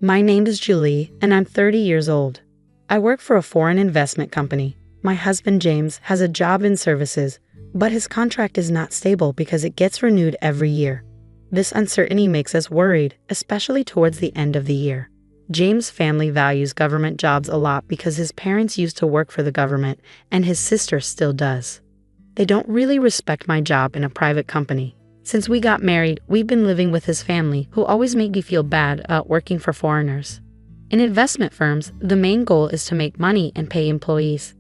My name is Julie, and I'm 30 years old. I work for a foreign investment company. My husband James has a job in services, but his contract is not stable because it gets renewed every year. This uncertainty makes us worried, especially towards the end of the year. James' family values government jobs a lot because his parents used to work for the government, and his sister still does. They don't really respect my job in a private company. Since we got married, we've been living with his family, who always make me feel bad about working for foreigners. In investment firms, the main goal is to make money and pay employees.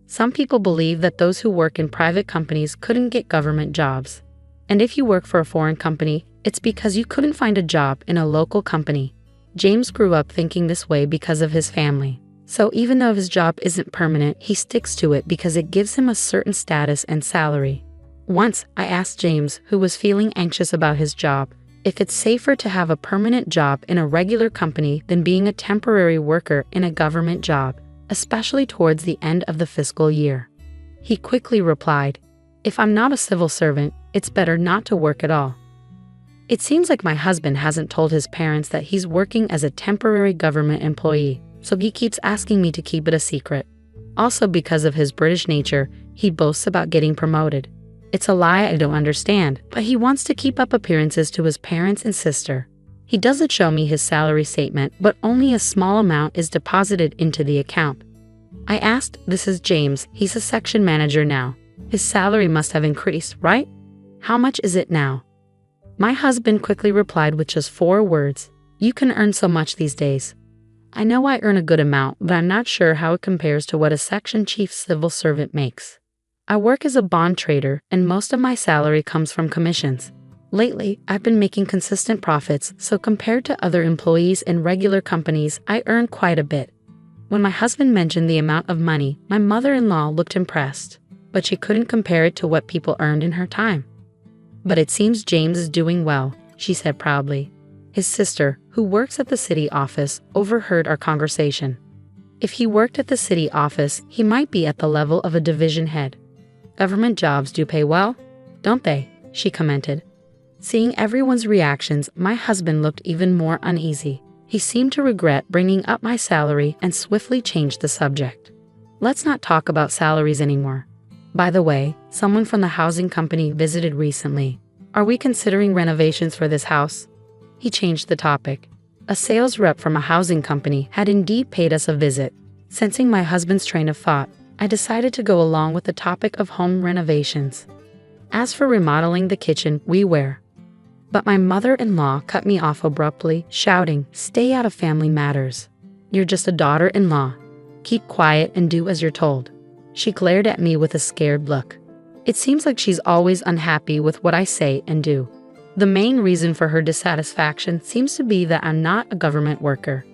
Some people believe that those who work in private companies couldn't get government jobs. And if you work for a foreign company, it's because you couldn't find a job in a local company. James grew up thinking this way because of his family. So even though his job isn't permanent, he sticks to it because it gives him a certain status and salary. Once, I asked James, who was feeling anxious about his job, if it's safer to have a permanent job in a regular company than being a temporary worker in a government job, especially towards the end of the fiscal year. He quickly replied, "If I'm not a civil servant, it's better not to work at all." It seems like my husband hasn't told his parents that he's working as a temporary government employee, so he keeps asking me to keep it a secret. Also, because of his British nature, he boasts about getting promoted. It's a lie I don't understand, but he wants to keep up appearances to his parents and sister. He doesn't show me his salary statement, but only a small amount is deposited into the account. I asked, "This is James, he's a section manager now. His salary must have increased, right? How much is it now?" My husband quickly replied with just 4 words, "You can earn so much these days." I know I earn a good amount, but I'm not sure how it compares to what a section chief civil servant makes. I work as a bond trader, and most of my salary comes from commissions. Lately, I've been making consistent profits, so compared to other employees in regular companies, I earn quite a bit. When my husband mentioned the amount of money, my mother-in-law looked impressed, but she couldn't compare it to what people earned in her time. "But it seems James is doing well," she said proudly. His sister, who works at the city office, overheard our conversation. If he worked at the city office, he might be at the level of a division head. "Government jobs do pay well, don't they?" she commented. Seeing everyone's reactions, my husband looked even more uneasy. He seemed to regret bringing up my salary and swiftly changed the subject. "Let's not talk about salaries anymore. By the way, someone from the housing company visited recently. Are we considering renovations for this house?" He changed the topic. A sales rep from a housing company had indeed paid us a visit. Sensing my husband's train of thought, I decided to go along with the topic of home renovations. As for remodeling the kitchen, we were. But my mother-in-law cut me off abruptly, shouting, "Stay out of family matters. You're just a daughter-in-law. Keep quiet and do as you're told." She glared at me with a scared look. It seems like she's always unhappy with what I say and do. The main reason for her dissatisfaction seems to be that I'm not a government worker.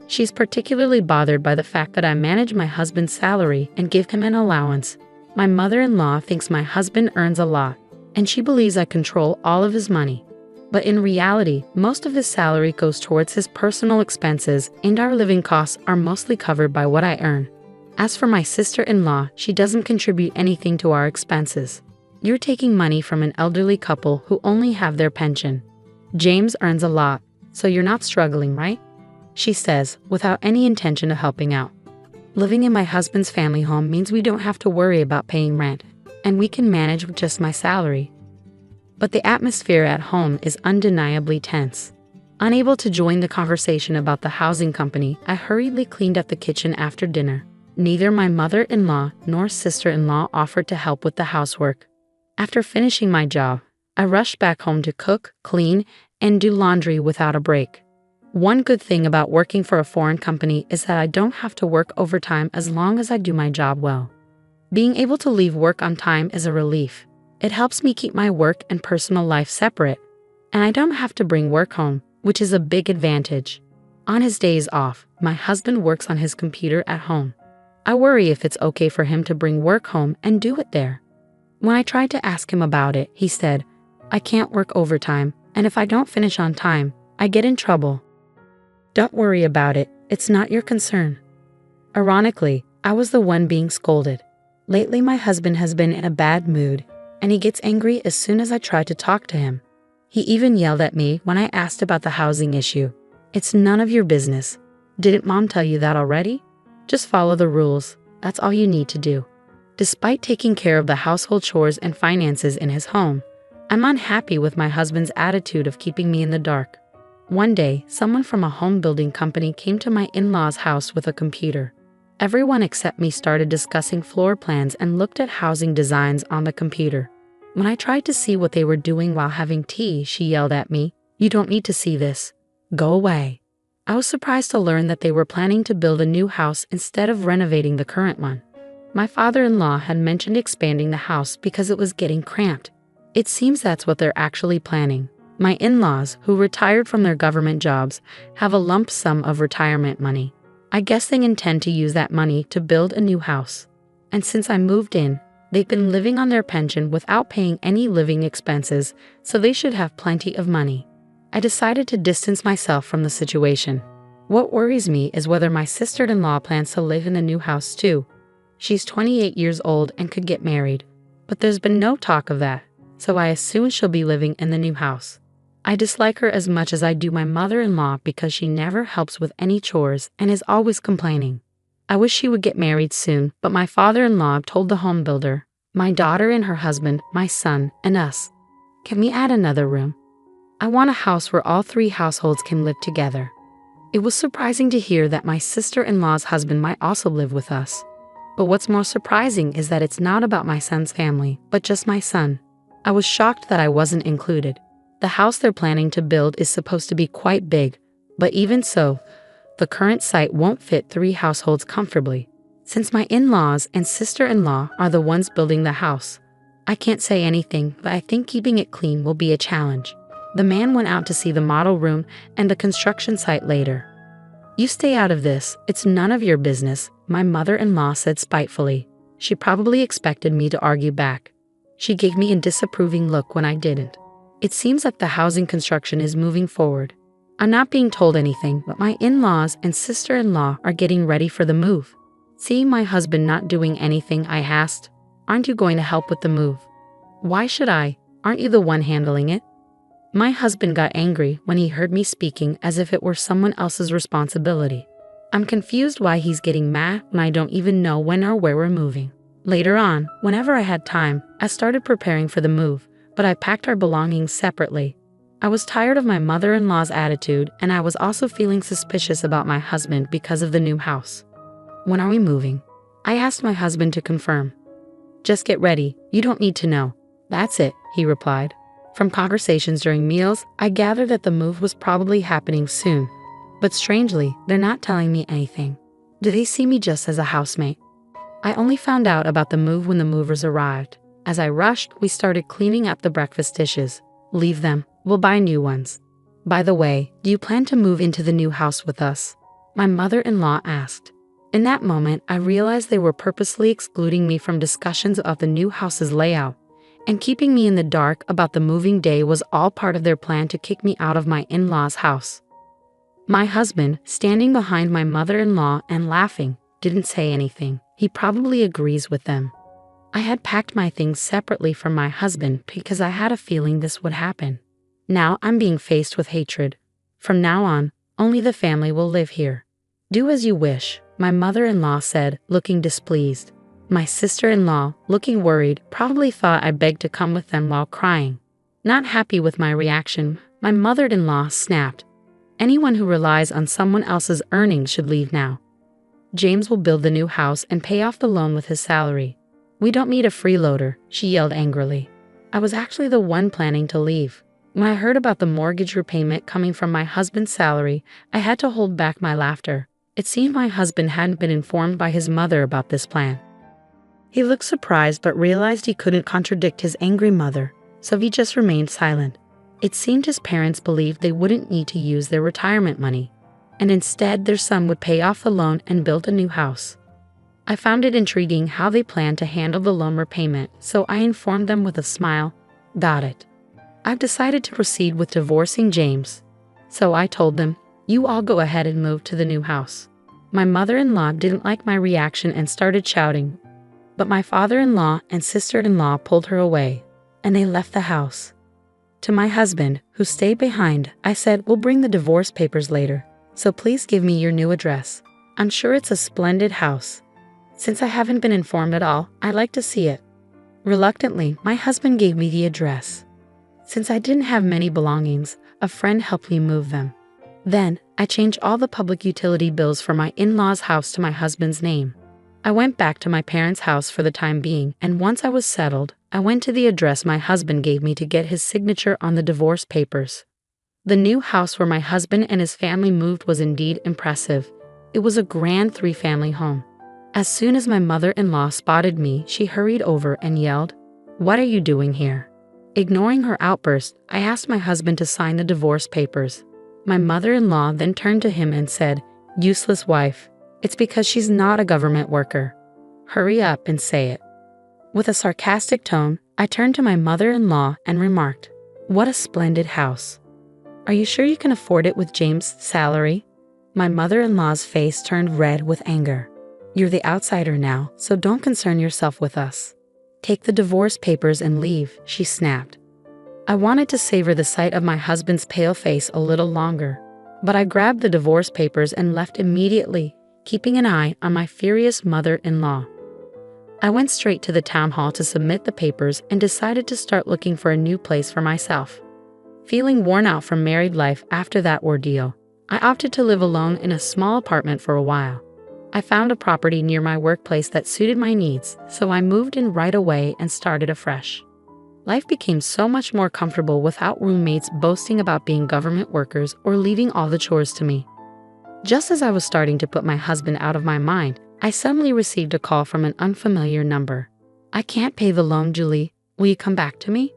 She's particularly bothered by the fact that I manage my husband's salary and give him an allowance. My mother-in-law thinks my husband earns a lot, and she believes I control all of his money. But in reality, most of his salary goes towards his personal expenses, and our living costs are mostly covered by what I earn. As for my sister-in-law, she doesn't contribute anything to our expenses. You're taking money from an elderly couple who only have their pension. James earns a lot, so you're not struggling, right? She says, without any intention of helping out. Living in my husband's family home means we don't have to worry about paying rent, and we can manage with just my salary. But the atmosphere at home is undeniably tense. Unable to join the conversation about the housing company, I hurriedly cleaned up the kitchen after dinner. Neither my mother-in-law nor sister-in-law offered to help with the housework. After finishing my job, I rushed back home to cook, clean, and do laundry without a break. One good thing about working for a foreign company is that I don't have to work overtime as long as I do my job well. Being able to leave work on time is a relief. It helps me keep my work and personal life separate, and I don't have to bring work home, which is a big advantage. On his days off, my husband works on his computer at home. I worry if it's okay for him to bring work home and do it there. When I tried to ask him about it, he said, "I can't work overtime, and if I don't finish on time, I get in trouble." Don't worry about it, it's not your concern. Ironically, I was the one being scolded. Lately, my husband has been in a bad mood, and he gets angry as soon as I try to talk to him. He even yelled at me when I asked about the housing issue. It's none of your business. Didn't Mom tell you that already? Just follow the rules. That's all you need to do. Despite taking care of the household chores and finances in his home, I'm unhappy with my husband's attitude of keeping me in the dark. One day, someone from a home building company came to my in-laws' house with a computer. Everyone except me started discussing floor plans and looked at housing designs on the computer. When I tried to see what they were doing while having tea, she yelled at me, "You don't need to see this. Go away." I was surprised to learn that they were planning to build a new house instead of renovating the current one. My father-in-law had mentioned expanding the house because it was getting cramped. It seems that's what they're actually planning. My in-laws, who retired from their government jobs, have a lump sum of retirement money. I guess they intend to use that money to build a new house. And since I moved in, they've been living on their pension without paying any living expenses, so they should have plenty of money. I decided to distance myself from the situation. What worries me is whether my sister-in-law plans to live in the new house too. She's 28 years old and could get married, but there's been no talk of that, so I assume she'll be living in the new house. I dislike her as much as I do my mother-in-law because she never helps with any chores and is always complaining. I wish she would get married soon, but my father-in-law told the home builder, my daughter and her husband, my son, and us, "Can we add another room? I want a house where all three households can live together." It was surprising to hear that my sister-in-law's husband might also live with us. But what's more surprising is that it's not about my son's family, but just my son. I was shocked that I wasn't included. The house they're planning to build is supposed to be quite big, but even so, the current site won't fit three households comfortably. Since my in-laws and sister-in-law are the ones building the house, I can't say anything, but I think keeping it clean will be a challenge. The man went out to see the model room and the construction site later. "You stay out of this, it's none of your business," my mother-in-law said spitefully. She probably expected me to argue back. She gave me a disapproving look when I didn't. It seems like the housing construction is moving forward. I'm not being told anything, but my in-laws and sister-in-law are getting ready for the move. Seeing my husband not doing anything, I asked, "Aren't you going to help with the move?" "Why should I? Aren't you the one handling it?" My husband got angry when he heard me speaking as if it were someone else's responsibility. I'm confused why he's getting mad when I don't even know when or where we're moving. Later on, whenever I had time, I started preparing for the move, but I packed our belongings separately. I was tired of my mother-in-law's attitude, and I was also feeling suspicious about my husband because of the new house. "When are we moving?" I asked my husband to confirm. "Just get ready, you don't need to know." "That's it," he replied. From conversations during meals, I gathered that the move was probably happening soon. But strangely, they're not telling me anything. Do they see me just as a housemate? I only found out about the move when the movers arrived. As I rushed, we started cleaning up the breakfast dishes. "Leave them, we'll buy new ones." "By the way, do you plan to move into the new house with us?" my mother-in-law asked. In that moment, I realized they were purposely excluding me from discussions of the new house's layout, and keeping me in the dark about the moving day was all part of their plan to kick me out of my in-laws' house. My husband, standing behind my mother-in-law and laughing, didn't say anything. He probably agrees with them. I had packed my things separately from my husband because I had a feeling this would happen. Now I'm being faced with hatred. From now on, only the family will live here. "Do as you wish," my mother-in-law said, looking displeased. My sister-in-law, looking worried, probably thought I begged to come with them while crying. Not happy with my reaction, my mother-in-law snapped, "Anyone who relies on someone else's earnings should leave now. James will build the new house and pay off the loan with his salary. We don't need a freeloader," she yelled angrily. I was actually the one planning to leave. When I heard about the mortgage repayment coming from my husband's salary, I had to hold back my laughter. It seemed my husband hadn't been informed by his mother about this plan. He looked surprised but realized he couldn't contradict his angry mother, so he just remained silent. It seemed his parents believed they wouldn't need to use their retirement money, and instead their son would pay off the loan and build a new house. I found it intriguing how they planned to handle the loan repayment, so I informed them with a smile, "Got it. I've decided to proceed with divorcing James." So I told them, "You all go ahead and move to the new house." My mother-in-law didn't like my reaction and started shouting, but my father-in-law and sister-in-law pulled her away, and they left the house. To my husband, who stayed behind, I said, "We'll bring the divorce papers later, so please give me your new address. I'm sure it's a splendid house. Since I haven't been informed at all, I'd like to see it." Reluctantly, my husband gave me the address. Since I didn't have many belongings, a friend helped me move them. Then, I changed all the public utility bills for my in-laws' house to my husband's name. I went back to my parents' house for the time being, and once I was settled, I went to the address my husband gave me to get his signature on the divorce papers. The new house where my husband and his family moved was indeed impressive. It was a grand 3-family home. As soon as my mother-in-law spotted me, she hurried over and yelled, "What are you doing here?" Ignoring her outburst, I asked my husband to sign the divorce papers. My mother-in-law then turned to him and said, "Useless wife. It's because she's not a government worker. Hurry up and say it." With a sarcastic tone, I turned to my mother-in-law and remarked, "What a splendid house. Are you sure you can afford it with James' salary?" My mother-in-law's face turned red with anger. "You're the outsider now, so don't concern yourself with us. Take the divorce papers and leave," she snapped. I wanted to savor the sight of my husband's pale face a little longer, but I grabbed the divorce papers and left immediately, keeping an eye on my furious mother-in-law. I went straight to the town hall to submit the papers and decided to start looking for a new place for myself. Feeling worn out from married life after that ordeal, I opted to live alone in a small apartment for a while. I found a property near my workplace that suited my needs, so I moved in right away and started afresh. Life became so much more comfortable without roommates boasting about being government workers or leaving all the chores to me. Just as I was starting to put my husband out of my mind, I suddenly received a call from an unfamiliar number. "I can't pay the loan, Julie. Will you come back to me?"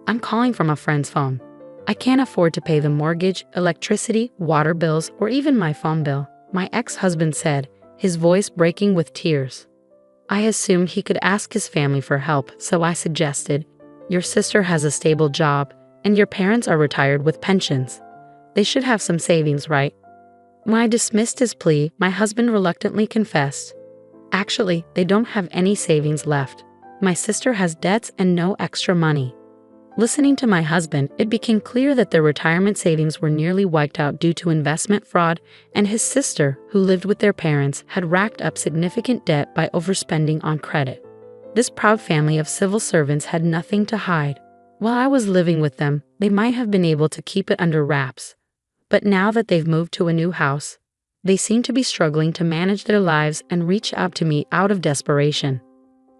"I'm calling from a friend's phone. I can't afford to pay the mortgage, electricity, water bills, or even my phone bill," my ex-husband said, his voice breaking with tears. I assumed he could ask his family for help, so I suggested, "Your sister has a stable job, and your parents are retired with pensions. They should have some savings, right?" When I dismissed his plea, my husband reluctantly confessed, "Actually, they don't have any savings left. My sister has debts and no extra money." Listening to my husband, it became clear that their retirement savings were nearly wiped out due to investment fraud, and his sister, who lived with their parents, had racked up significant debt by overspending on credit. This proud family of civil servants had nothing to hide. While I was living with them, they might have been able to keep it under wraps. But now that they've moved to a new house, they seem to be struggling to manage their lives and reach out to me out of desperation.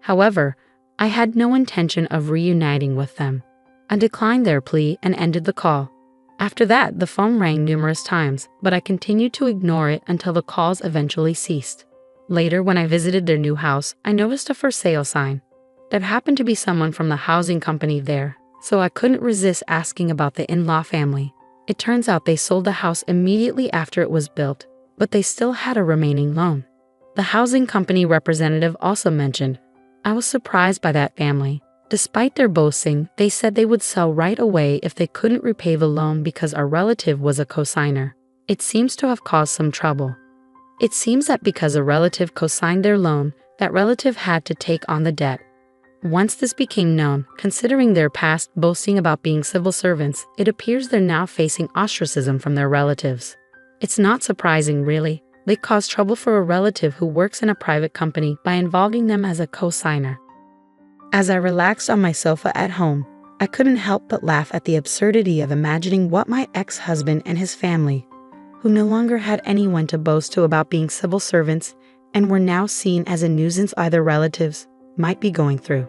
However, I had no intention of reuniting with them. I declined their plea and ended the call. After that, the phone rang numerous times, but I continued to ignore it until the calls eventually ceased. Later, when I visited their new house, I noticed a for sale sign. There happened to be someone from the housing company there, so I couldn't resist asking about the in-law family. It turns out they sold the house immediately after it was built, but they still had a remaining loan. The housing company representative also mentioned, "I was surprised by that family. Despite their boasting, they said they would sell right away if they couldn't repay the loan because our relative was a cosigner. It seems to have caused some trouble. It seems that because a relative cosigned their loan, that relative had to take on the debt. Once this became known, considering their past boasting about being civil servants, it appears they're now facing ostracism from their relatives. It's not surprising, really. They caused trouble for a relative who works in a private company by involving them as a cosigner." As I relaxed on my sofa at home, I couldn't help but laugh at the absurdity of imagining what my ex-husband and his family, who no longer had anyone to boast to about being civil servants and were now seen as a nuisance by their relatives, might be going through.